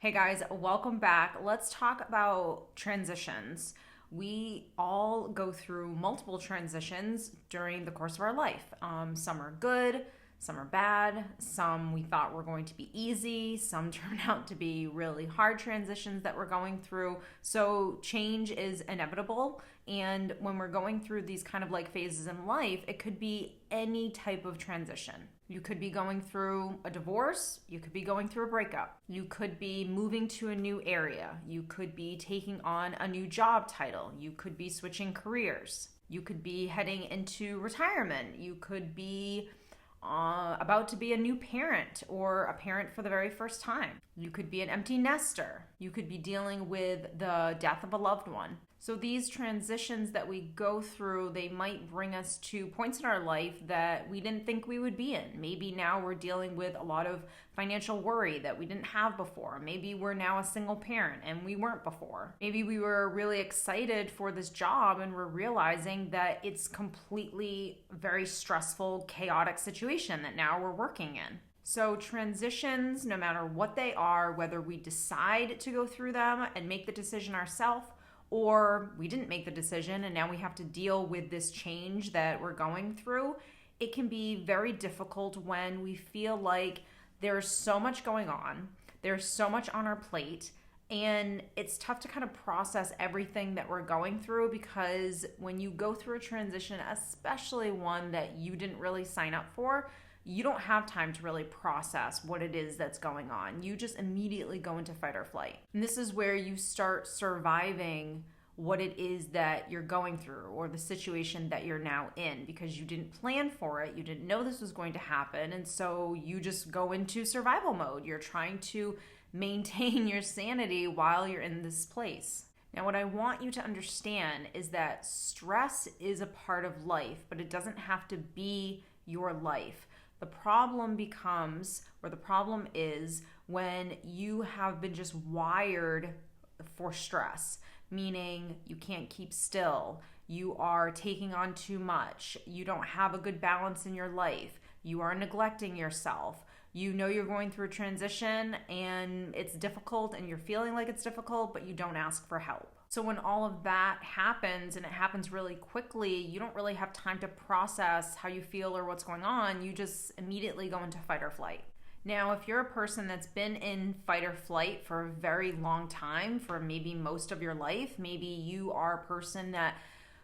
Hey guys, welcome back. Let's talk about transitions. We all go through multiple transitions during the course of our life. Some are good, some are bad, some we thought were going to be easy, some turn out to be really hard transitions that we're going through. So, change is inevitable. And when we're going through these kind of like phases in life, it could be any type of transition. You could be going through a divorce. You could be going through a breakup. You could be moving to a new area. You could be taking on a new job title. You could be switching careers. You could be heading into retirement. You could be about to be a new parent or a parent for the very first time. You could be an empty nester. You could be dealing with the death of a loved one. So these transitions that we go through, they might bring us to points in our life that we didn't think we would be in. Maybe now we're dealing with a lot of financial worry that we didn't have before. Maybe we're now a single parent and we weren't before. Maybe we were really excited for this job and we're realizing that it's completely very stressful, chaotic situation that now we're working in. So transitions, no matter what they are, whether we decide to go through them and make the decision ourselves, or we didn't make the decision and now we have to deal with this change that we're going through, it can be very difficult when we feel like there's so much going on, there's so much on our plate, and it's tough to kind of process everything that we're going through because when you go through a transition, especially one that you didn't really sign up for, you don't have time to really process what it is that's going on. You just immediately go into fight or flight. And this is where you start surviving what it is that you're going through or the situation that you're now in because you didn't plan for it. You didn't know this was going to happen. And so you just go into survival mode. You're trying to maintain your sanity while you're in this place. Now, what I want you to understand is that stress is a part of life, but it doesn't have to be your life. The problem becomes, or the problem is, when you have been just wired for stress, meaning you can't keep still, you are taking on too much, you don't have a good balance in your life, you are neglecting yourself, you know you're going through a transition and it's difficult and you're feeling like it's difficult, but you don't ask for help. So when all of that happens and it happens really quickly, you don't really have time to process how you feel or what's going on. You just immediately go into fight or flight. Now, if you're a person that's been in fight or flight for a very long time, for maybe most of your life, maybe you are a person that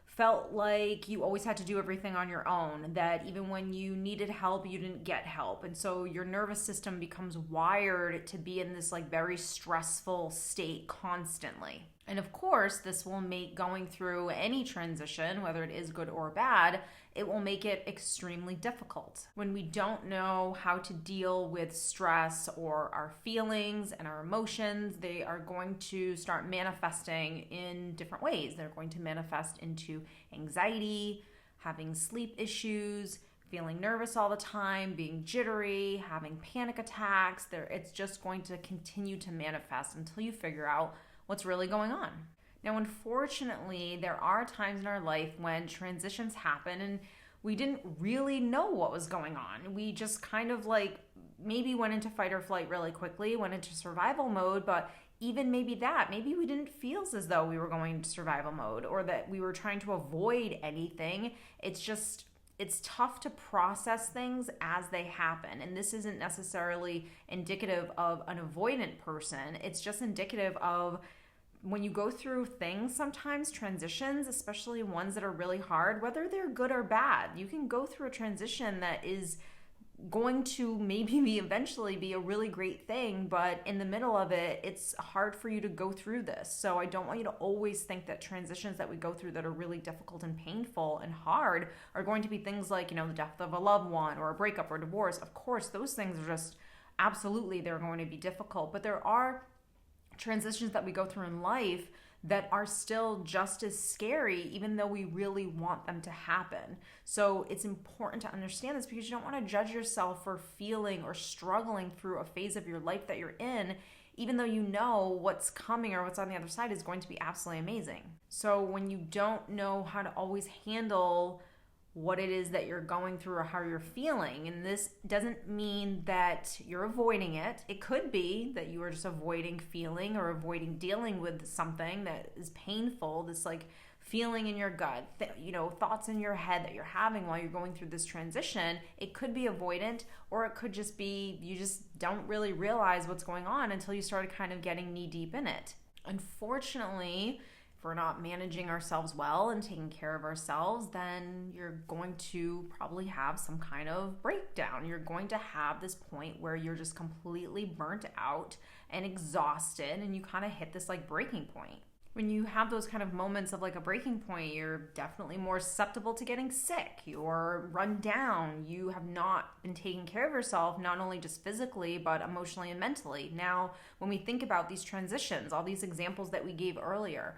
felt like you always had to do everything on your own, that even when you needed help, you didn't get help. And so your nervous system becomes wired to be in this like very stressful state constantly. And of course, this will make going through any transition, whether it is good or bad, it will make it extremely difficult. When we don't know how to deal with stress or our feelings and our emotions, they are going to start manifesting in different ways. They're going to manifest into anxiety, having sleep issues, feeling nervous all the time, being jittery, having panic attacks. It's just going to continue to manifest until you figure out what's really going on. Now, unfortunately, there are times in our life when transitions happen and we didn't really know what was going on. We just kind of like maybe went into fight or flight really quickly, went into survival mode, but even maybe we didn't feel as though we were going into survival mode or that we were trying to avoid anything. It's tough to process things as they happen. And this isn't necessarily indicative of an avoidant person. It's just indicative of when you go through things, sometimes transitions, especially ones that are really hard, whether they're good or bad, you can go through a transition that is going to maybe eventually be a really great thing, but in the middle of it, it's hard for you to go through this. So I don't want you to always think that transitions that we go through that are really difficult and painful and hard are going to be things like, the death of a loved one or a breakup or divorce. Of course, those things are just absolutely, they're going to be difficult, but there are transitions that we go through in life that are still just as scary, even though we really want them to happen. So it's important to understand this because you don't want to judge yourself for feeling or struggling through a phase of your life that you're in, even though you know what's coming or what's on the other side is going to be absolutely amazing. So when you don't know how to always handle what it is that you're going through or how you're feeling. And this doesn't mean that you're avoiding it. It could be that you are just avoiding feeling or avoiding dealing with something that is painful, this like feeling in your gut, thoughts in your head that you're having while you're going through this transition. It could be avoidant, or it could just be you just don't really realize what's going on until you started kind of getting knee deep in it. Unfortunately, if we're not managing ourselves well and taking care of ourselves, then you're going to probably have some kind of breakdown. You're going to have this point where you're just completely burnt out and exhausted, and you kind of hit this like breaking point. When you have those kind of moments of like a breaking point, you're definitely more susceptible to getting sick. You're run down. You have not been taking care of yourself, not only just physically, but emotionally and mentally. Now, when we think about these transitions, all these examples that we gave earlier,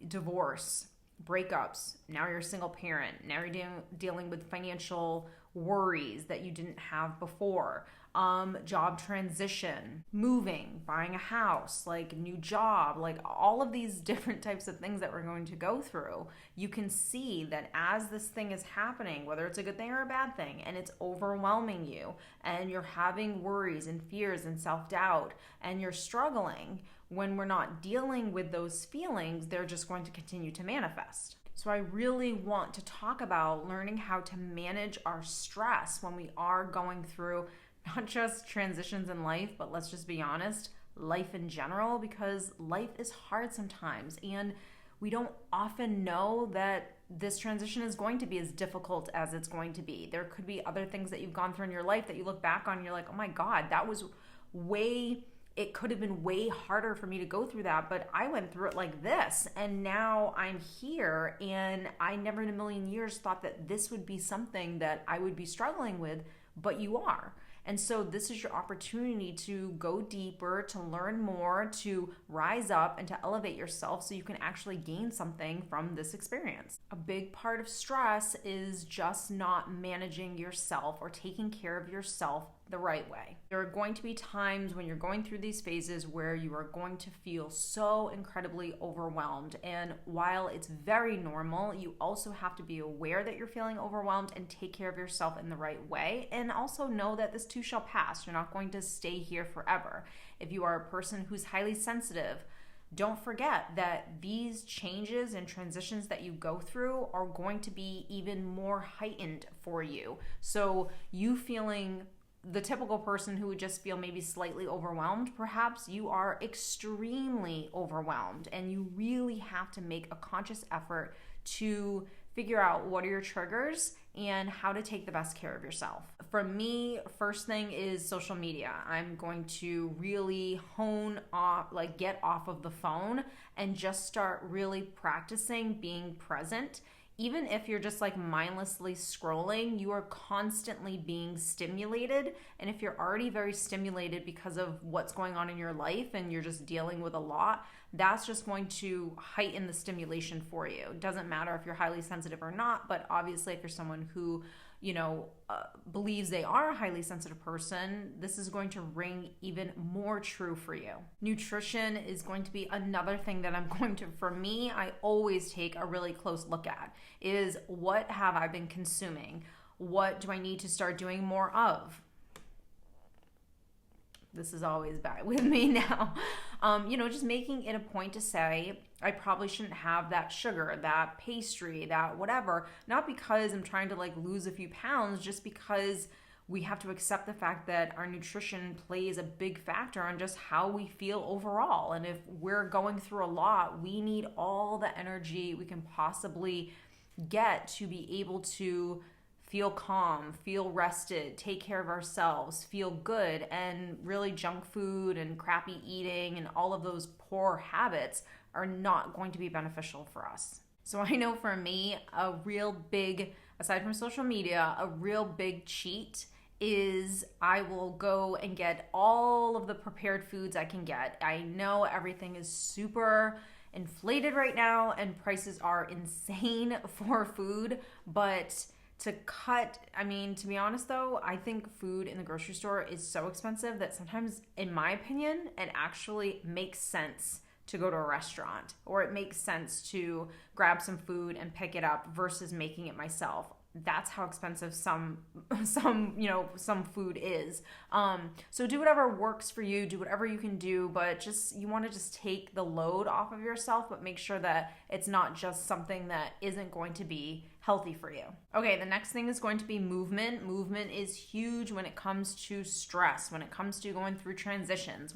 divorce, breakups, now you're a single parent, now you're dealing with financial worries that you didn't have before, job transition, moving, buying a house, like new job, like all of these different types of things that we're going to go through, you can see that as this thing is happening, whether it's a good thing or a bad thing, and it's overwhelming you, and you're having worries and fears and self-doubt, and you're struggling, when we're not dealing with those feelings, they're just going to continue to manifest. So I really want to talk about learning how to manage our stress when we are going through not just transitions in life, but let's just be honest, life in general, because life is hard sometimes, and we don't often know that this transition is going to be as difficult as it's going to be. There could be other things that you've gone through in your life that you look back on and you're like, oh my God, it could have been way harder for me to go through that, but I went through it like this, and now I'm here, and I never in a million years thought that this would be something that I would be struggling with, but you are. And so this is your opportunity to go deeper, to learn more, to rise up, and to elevate yourself so you can actually gain something from this experience. A big part of stress is just not managing yourself or taking care of yourself the right way. There are going to be times when you're going through these phases where you are going to feel so incredibly overwhelmed. And while it's very normal, you also have to be aware that you're feeling overwhelmed and take care of yourself in the right way. And also know that this too shall pass. You're not going to stay here forever. If you are a person who's highly sensitive, don't forget that these changes and transitions that you go through are going to be even more heightened for you. So you feeling the typical person who would just feel maybe slightly overwhelmed, perhaps you are extremely overwhelmed, and you really have to make a conscious effort to figure out what are your triggers and how to take the best care of yourself. For me, first thing is social media. I'm going to really get off of the phone and just start really practicing being present. Even if you're just like mindlessly scrolling, you are constantly being stimulated. And if you're already very stimulated because of what's going on in your life and you're just dealing with a lot, that's just going to heighten the stimulation for you. It doesn't matter if you're highly sensitive or not, but obviously if you're someone who believes they are a highly sensitive person, this is going to ring even more true for you. Nutrition is going to be another thing that for me, I always take a really close look at is what have I been consuming? What do I need to start doing more of? This is always bad with me now. Just making it a point to say, I probably shouldn't have that sugar, that pastry, that whatever. Not because I'm trying to lose a few pounds, just because we have to accept the fact that our nutrition plays a big factor on just how we feel overall. And if we're going through a lot, we need all the energy we can possibly get to be able to feel calm, feel rested, take care of ourselves, feel good, and really junk food and crappy eating and all of those poor habits are not going to be beneficial for us. So I know for me, a real big, aside from social media, a real big cheat is I will go and get all of the prepared foods I can get. I know everything is super inflated right now and prices are insane for food, but to be honest though, I think food in the grocery store is so expensive that sometimes, in my opinion, it actually makes sense to go to a restaurant, or it makes sense to grab some food and pick it up versus making it myself. that's how expensive some some food is. So do whatever works for you, do whatever you can do, but just you want to just take the load off of yourself, but make sure that it's not just something that isn't going to be healthy for you. Okay, the next thing is going to be movement. Movement is huge when it comes to stress, when it comes to going through transitions,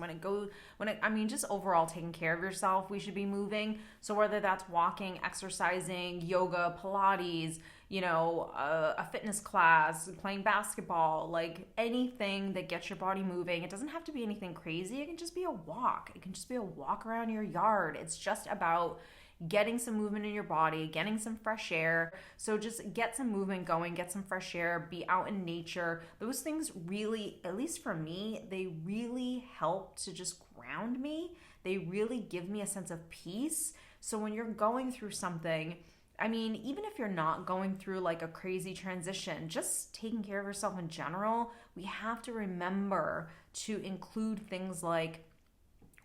just overall taking care of yourself, we should be moving. So whether that's walking, exercising, yoga, Pilates, a fitness class, playing basketball, like anything that gets your body moving. It doesn't have to be anything crazy. It can just be a walk. It can just be a walk around your yard. It's just about getting some movement in your body, getting some fresh air. So just get some movement going, get some fresh air, be out in nature. Those things really, at least for me, they really help to just ground me. They really give me a sense of peace. So when you're going through something, even if you're not going through like a crazy transition, just taking care of yourself in general, we have to remember to include things like,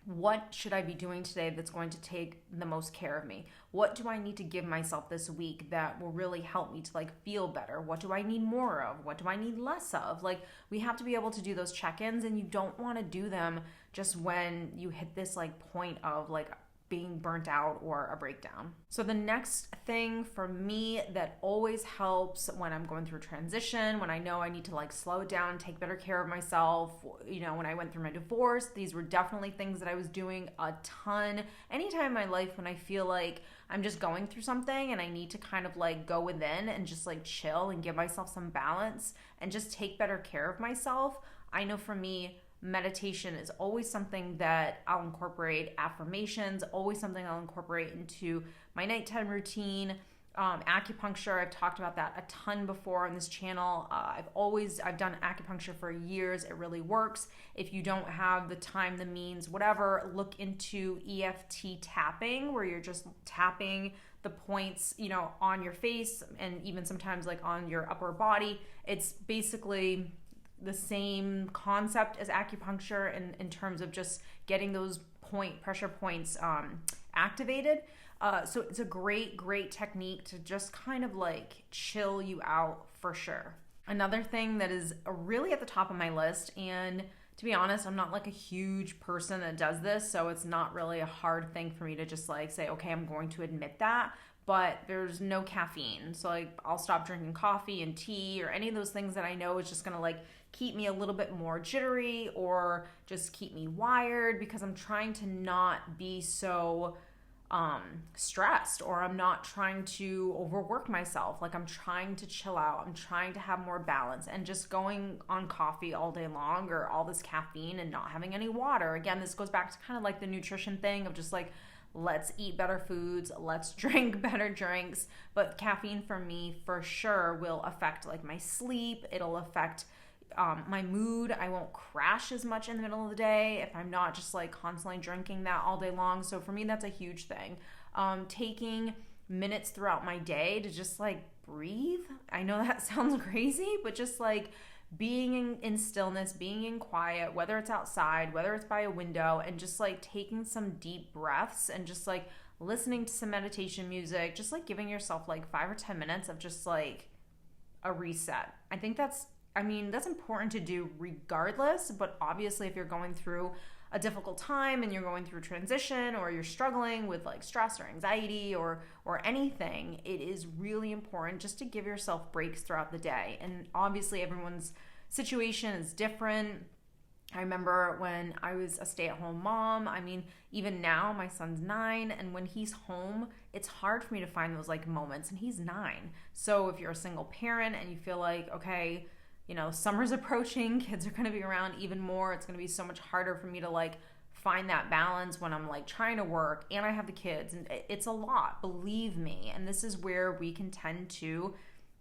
what should I be doing today that's going to take the most care of me? What do I need to give myself this week that will really help me to like feel better? What do I need more of? What do I need less of? Like, we have to be able to do those check-ins, and you don't want to do them just when you hit this like point of like being burnt out or a breakdown. So the next thing for me that always helps when I'm going through transition, when I know I need to like slow it down, take better care of myself, when I went through my divorce, these were definitely things that I was doing a ton. Anytime in my life when I feel like I'm just going through something and I need to kind of like go within and just like chill and give myself some balance and just take better care of myself, I know for me, meditation is always something that I'll incorporate. Affirmations, always something I'll incorporate into my nighttime routine. Acupuncture, I've talked about that a ton before on this channel. I've done acupuncture for years. It really works. If you don't have the time, the means, whatever, look into EFT tapping, where you're just tapping the points, on your face and even sometimes like on your upper body. It's basically the same concept as acupuncture in terms of just getting those pressure points activated. So it's a great technique to just kind of like chill you out for sure. Another thing that is really at the top of my list, and to be honest, I'm not like a huge person that does this, so it's not really a hard thing for me to just like say, okay, I'm going to admit that, but there's no caffeine. So like I'll stop drinking coffee and tea or any of those things that I know is just gonna like keep me a little bit more jittery or just keep me wired, because I'm trying to not be so stressed, or I'm not trying to overwork myself. Like, I'm trying to chill out. I'm trying to have more balance, and just going on coffee all day long or all this caffeine and not having any water. Again, this goes back to kind of like the nutrition thing of just like, let's eat better foods, let's drink better drinks. But caffeine for me for sure will affect like my sleep. It'll affect my mood. I won't crash as much in the middle of the day if I'm not just like constantly drinking that all day long. So for me, that's a huge thing. Taking minutes throughout my day to just like breathe. I know that sounds crazy, but just like being in stillness, being in quiet, whether it's outside, whether it's by a window, and just like taking some deep breaths and just like listening to some meditation music, just like giving yourself like 5 or 10 minutes of just like a reset. I think that's important to do regardless, but obviously if you're going through a difficult time and you're going through transition, or you're struggling with like stress or anxiety or anything, it is really important just to give yourself breaks throughout the day. And obviously everyone's situation is different. I remember when I was a stay-at-home mom, even now my son's 9, and when he's home, it's hard for me to find those like moments, and he's 9. So if you're a single parent and you feel like, okay, summer's approaching, kids are going to be around even more, it's going to be so much harder for me to like find that balance when I'm like trying to work and I have the kids, and it's a lot, believe me. And this is where we can tend to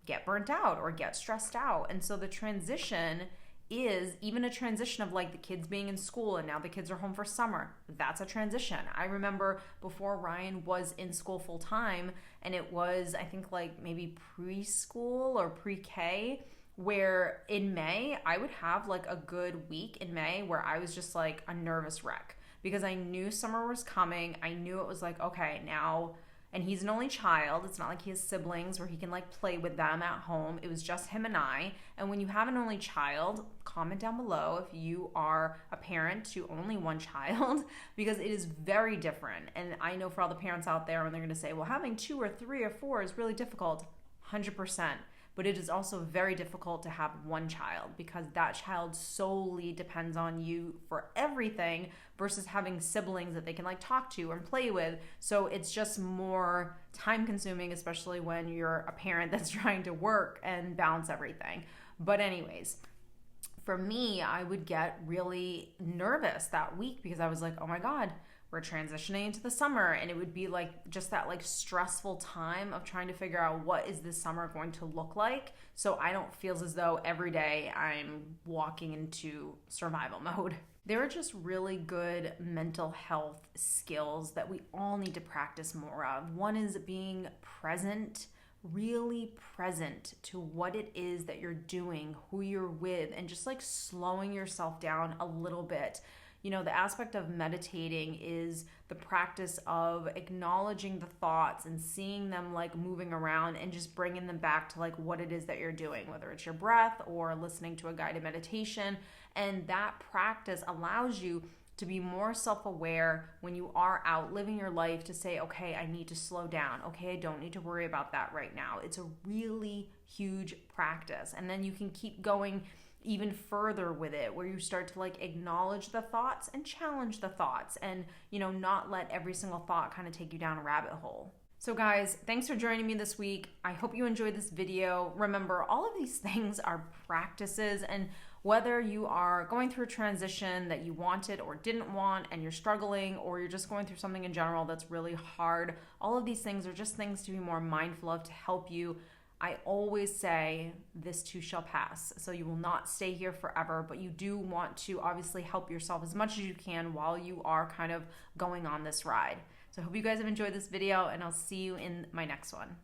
get burnt out or get stressed out. And so the transition is even a transition of like the kids being in school and now the kids are home for summer. That's a transition. I remember before Ryan was in school full time, and it was, I think, like maybe preschool or pre-K, where in May, I would have like a good week in May where I was just like a nervous wreck, because I knew summer was coming. I knew it was like, okay, now And he's an only child. It's not like he has siblings where he can like play with them at home. It was just him and I. And when you have an only child, comment down below if you are a parent to only one child, because it is very different. And I know for all the parents out there, when they're going to say, well, having 2 or 3 or 4 is really difficult, 100%. But it is also very difficult to have one child because that child solely depends on you for everything versus having siblings that they can like talk to and play with. So it's just more time consuming, especially when you're a parent that's trying to work and balance everything. But anyways, for me, I would get really nervous that week because I was like, oh my God, we're transitioning into the summer, and it would be like just that like stressful time of trying to figure out what is this summer going to look like, so I don't feel as though every day I'm walking into survival mode. There are just really good mental health skills that we all need to practice more of. One is being present, really present to what it is that you're doing, who you're with, and just like slowing yourself down a little bit. You know, the aspect of meditating is the practice of acknowledging the thoughts and seeing them like moving around and just bringing them back to like what it is that you're doing, whether it's your breath or listening to a guided meditation. And that practice allows you to be more self-aware when you are out living your life, to say, okay, I need to slow down. Okay, I don't need to worry about that right now. It's a really huge practice. And then you can keep going even further with it, where you start to like acknowledge the thoughts and challenge the thoughts, and not let every single thought kind of take you down a rabbit hole. So guys, thanks for joining me this week. I hope you enjoyed this video. Remember, all of these things are practices, and whether you are going through a transition that you wanted or didn't want and you're struggling, or you're just going through something in general that's really hard, all of these things are just things to be more mindful of to help you. I always say this too shall pass. So you will not stay here forever, but you do want to obviously help yourself as much as you can while you are kind of going on this ride. So I hope you guys have enjoyed this video, and I'll see you in my next one.